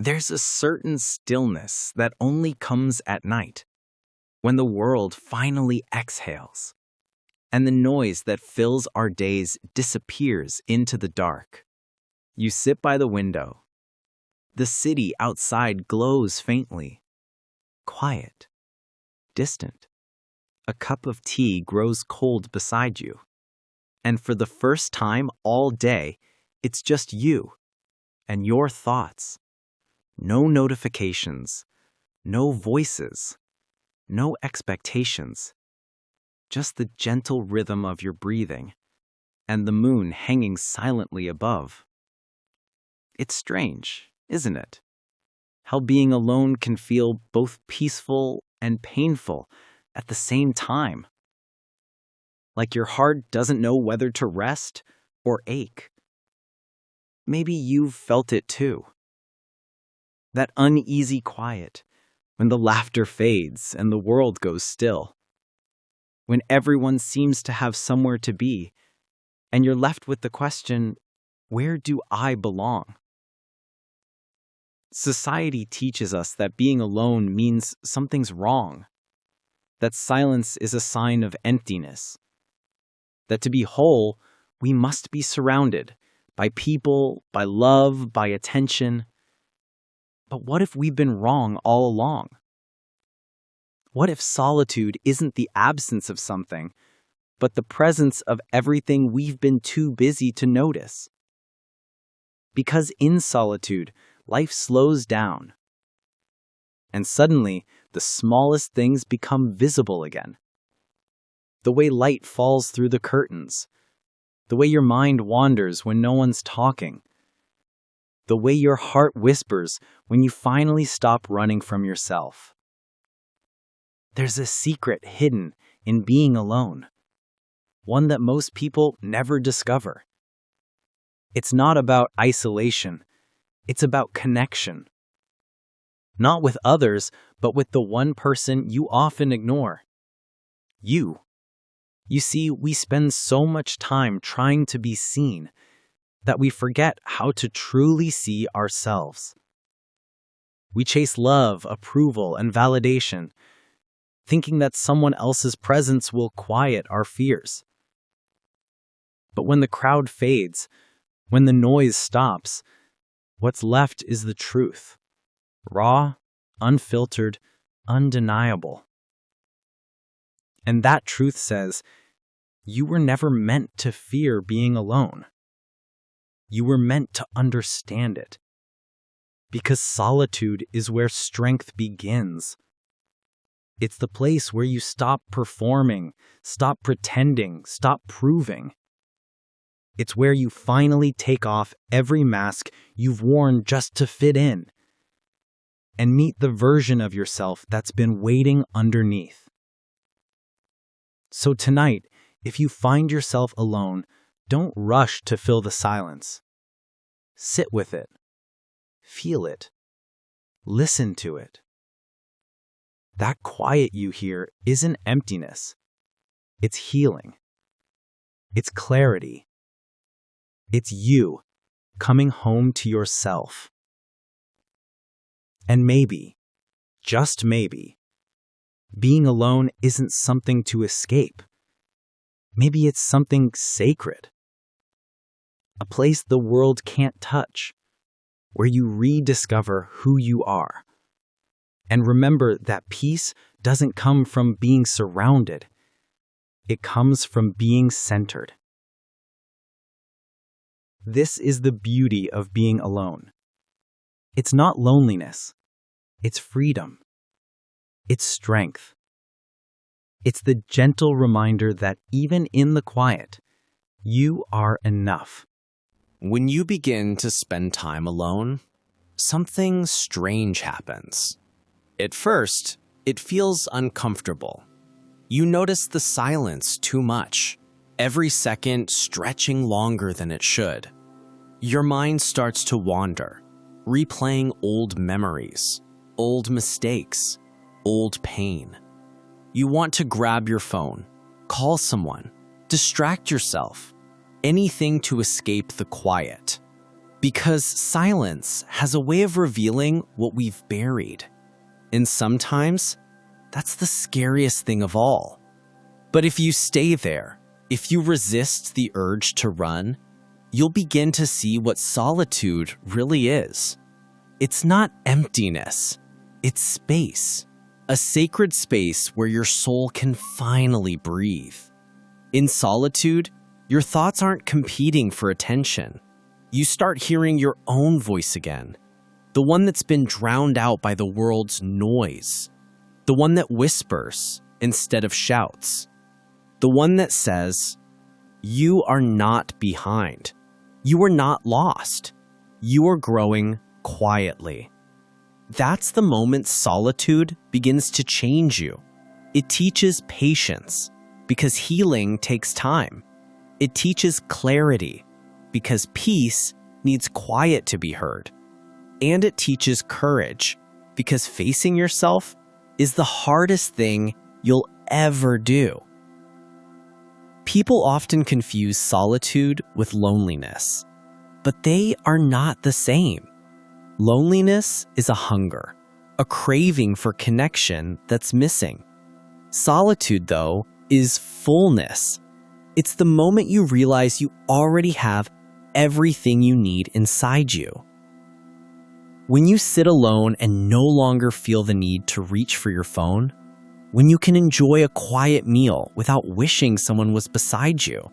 There's a certain stillness that only comes at night, when the world finally exhales, and the noise that fills our days disappears into the dark. You sit by the window. The city outside glows faintly, quiet, distant. A cup of tea grows cold beside you, and for the first time all day, it's just you and your thoughts. No notifications, no voices, no expectations, just the gentle rhythm of your breathing and the moon hanging silently above. It's strange, isn't it? How being alone can feel both peaceful and painful at the same time. Like your heart doesn't know whether to rest or ache. Maybe you've felt it too. That uneasy quiet, when the laughter fades and the world goes still. When everyone seems to have somewhere to be, and you're left with the question, where do I belong? Society teaches us that being alone means something's wrong, that silence is a sign of emptiness, that to be whole, we must be surrounded by people, by love, by attention. But what if we've been wrong all along? What if solitude isn't the absence of something, but the presence of everything we've been too busy to notice? Because in solitude, life slows down. And suddenly, the smallest things become visible again. The way light falls through the curtains, the way your mind wanders when no one's talking, the way your heart whispers when you finally stop running from yourself. There's a secret hidden in being alone, one that most people never discover. It's not about isolation, it's about connection. Not with others, but with the one person you often ignore. You. You see, we spend so much time trying to be seen that we forget how to truly see ourselves. We chase love, approval, and validation, thinking that someone else's presence will quiet our fears. But when the crowd fades, when the noise stops, what's left is the truth. Raw, unfiltered, undeniable. And that truth says, you were never meant to fear being alone. You were meant to understand it. Because solitude is where strength begins. It's the place where you stop performing, stop pretending, stop proving. It's where you finally take off every mask you've worn just to fit in and meet the version of yourself that's been waiting underneath. So tonight, if you find yourself alone, don't rush to fill the silence. Sit with it. Feel it. Listen to it. That quiet you hear isn't emptiness. It's healing. It's clarity. It's you coming home to yourself. And maybe, just maybe, being alone isn't something to escape. Maybe it's something sacred. A place the world can't touch, where you rediscover who you are. And remember that peace doesn't come from being surrounded. It comes from being centered. This is the beauty of being alone. It's not loneliness. It's freedom. It's strength. It's the gentle reminder that even in the quiet, you are enough. When you begin to spend time alone, something strange happens. At first, it feels uncomfortable. You notice the silence too much, every second stretching longer than it should. Your mind starts to wander, replaying old memories, old mistakes, old pain. You want to grab your phone, call someone, distract yourself, anything to escape the quiet. Because silence has a way of revealing what we've buried. And sometimes, that's the scariest thing of all. But if you stay there, if you resist the urge to run, you'll begin to see what solitude really is. It's not emptiness, it's space. A sacred space where your soul can finally breathe. In solitude, your thoughts aren't competing for attention. You start hearing your own voice again, the one that's been drowned out by the world's noise, the one that whispers instead of shouts, the one that says, "You are not behind. You are not lost. You are growing quietly." That's the moment solitude begins to change you. It teaches patience, because healing takes time. It teaches clarity, because peace needs quiet to be heard. And it teaches courage, because facing yourself is the hardest thing you'll ever do. People often confuse solitude with loneliness, but they are not the same. Loneliness is a hunger, a craving for connection that's missing. Solitude, though, is fullness. It's the moment you realize you already have everything you need inside you. When you sit alone and no longer feel the need to reach for your phone, when you can enjoy a quiet meal without wishing someone was beside you,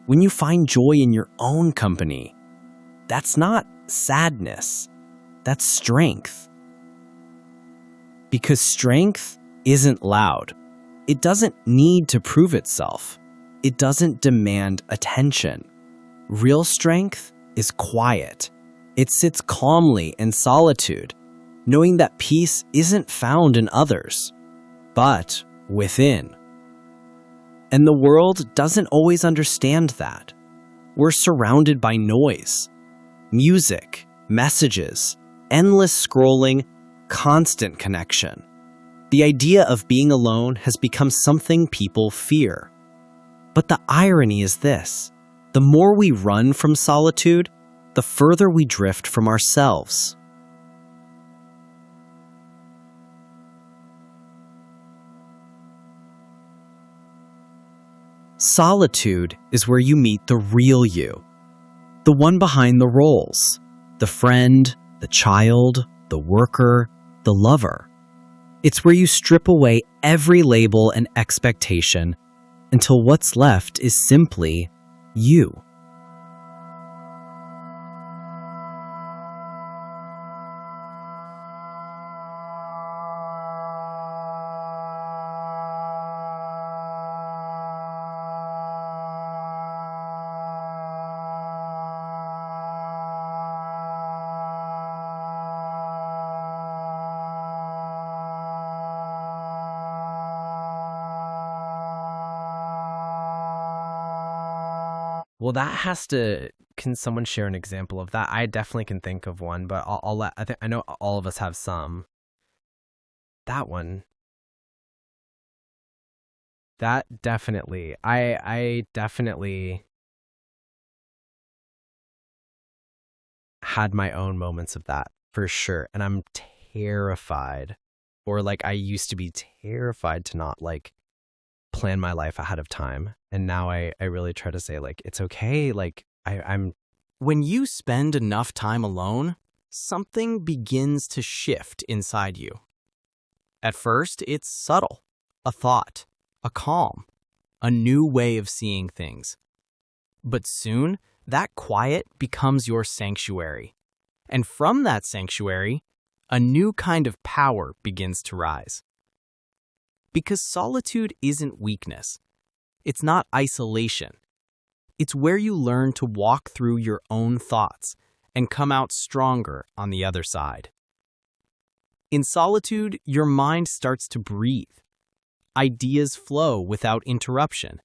when you find joy in your own company, that's not sadness. That's strength. Because strength isn't loud. It doesn't need to prove itself. It doesn't demand attention. Real strength is quiet. It sits calmly in solitude, knowing that peace isn't found in others, but within. And the world doesn't always understand that. We're surrounded by noise, music, messages, endless scrolling, constant connection. The idea of being alone has become something people fear. But the irony is this: the more we run from solitude, the further we drift from ourselves. Solitude is where you meet the real you, the one behind the roles, the friend, the child, the worker, the lover. It's where you strip away every label and expectation until what's left is simply you. Well, can someone share an example of that? I definitely can think of one, but I know all of us have some. That one. That definitely. I definitely had my own moments of that, for sure. And I'm terrified, or I used to be terrified to not plan my life ahead of time. And now I really try to say it's okay. I'm when you spend enough time alone, something begins to shift inside you. At first, it's subtle, a thought, a calm, a new way of seeing things. But soon, that quiet becomes your sanctuary. And from that sanctuary, a new kind of power begins to rise. Because solitude isn't weakness. It's not isolation. It's where you learn to walk through your own thoughts and come out stronger on the other side. In solitude, your mind starts to breathe. Ideas flow without interruption.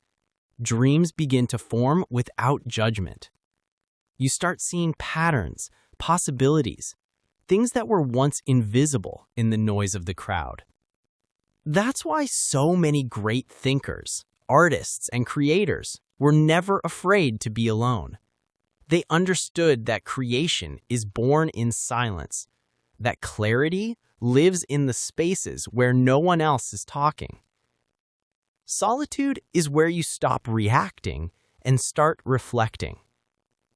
Dreams begin to form without judgment. You start seeing patterns, possibilities, things that were once invisible in the noise of the crowd. That's why so many great thinkers, artists, and creators were never afraid to be alone. They understood that creation is born in silence, that clarity lives in the spaces where no one else is talking. Solitude is where you stop reacting and start reflecting.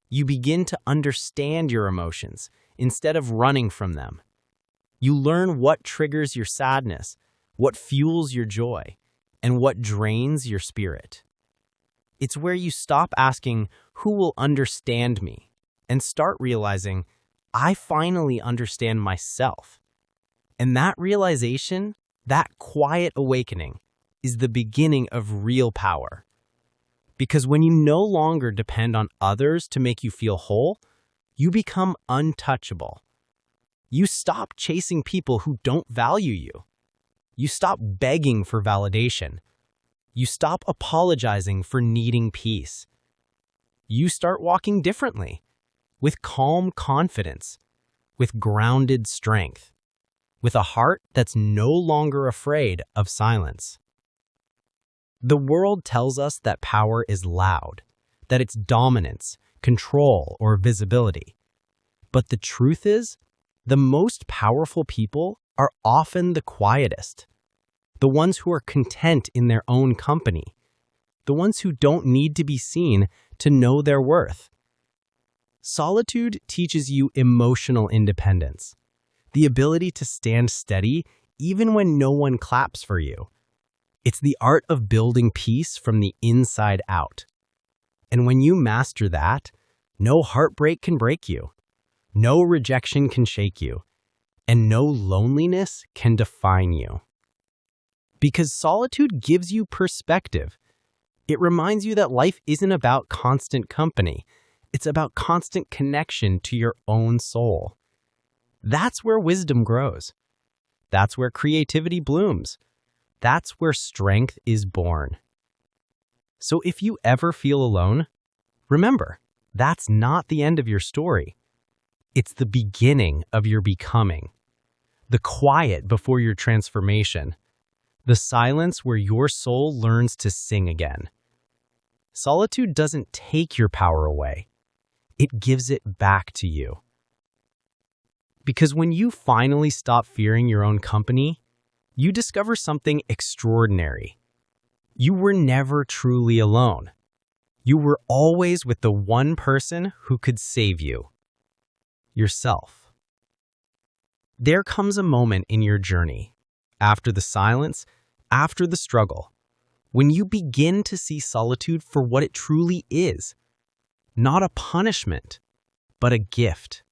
You begin to understand your emotions instead of running from them. You learn what triggers your sadness, what fuels your joy, and what drains your spirit. It's where you stop asking, "Who will understand me?" and start realizing, "I finally understand myself." And that realization, that quiet awakening, is the beginning of real power. Because when you no longer depend on others to make you feel whole, you become untouchable. You stop chasing people who don't value you. You stop begging for validation. You stop apologizing for needing peace. You start walking differently, with calm confidence, with grounded strength, with a heart that's no longer afraid of silence. The world tells us that power is loud, that it's dominance, control, or visibility. But the truth is, the most powerful people are often the quietest, the ones who are content in their own company, the ones who don't need to be seen to know their worth. Solitude teaches you emotional independence, the ability to stand steady even when no one claps for you. It's the art of building peace from the inside out. And when you master that, no heartbreak can break you, no rejection can shake you, and no loneliness can define you. Because solitude gives you perspective. It reminds you that life isn't about constant company. It's about constant connection to your own soul. That's where wisdom grows. That's where creativity blooms. That's where strength is born. So if you ever feel alone, remember, that's not the end of your story. It's the beginning of your becoming. The quiet before your transformation. The silence where your soul learns to sing again. Solitude doesn't take your power away. It gives it back to you. Because when you finally stop fearing your own company, you discover something extraordinary. You were never truly alone. You were always with the one person who could save you. Yourself. There comes a moment in your journey, after the silence, after the struggle, when you begin to see solitude for what it truly is. Not a punishment, but a gift.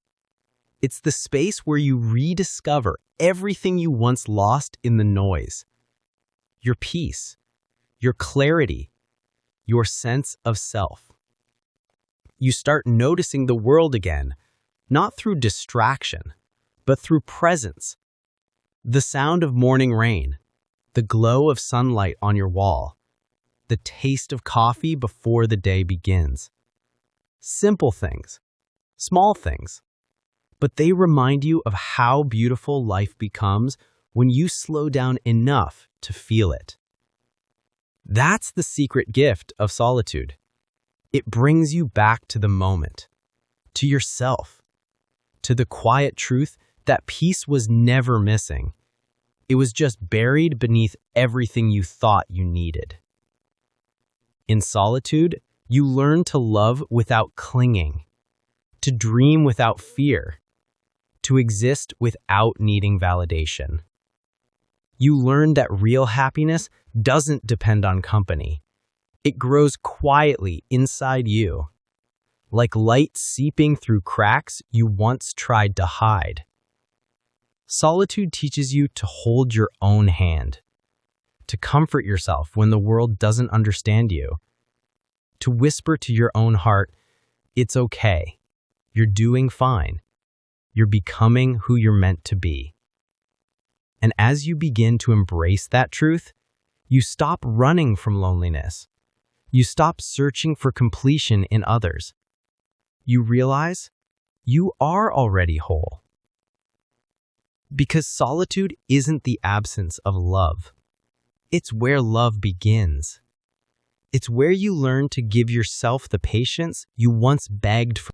It's the space where you rediscover everything you once lost in the noise. Your peace, your clarity, your sense of self. You start noticing the world again, not through distraction, but through presence. The sound of morning rain, the glow of sunlight on your wall, the taste of coffee before the day begins. Simple things, small things, but they remind you of how beautiful life becomes when you slow down enough to feel it. That's the secret gift of solitude. It brings you back to the moment, to yourself, to the quiet truth that peace was never missing. It was just buried beneath everything you thought you needed. In solitude, you learn to love without clinging, to dream without fear, to exist without needing validation. You learn that real happiness doesn't depend on company. It grows quietly inside you, like light seeping through cracks you once tried to hide. Solitude teaches you to hold your own hand, to comfort yourself when the world doesn't understand you, to whisper to your own heart, "It's okay. You're doing fine. You're becoming who you're meant to be." And as you begin to embrace that truth, you stop running from loneliness. You stop searching for completion in others. You realize you are already whole. Because solitude isn't the absence of love. It's where love begins. It's where you learn to give yourself the patience you once begged for.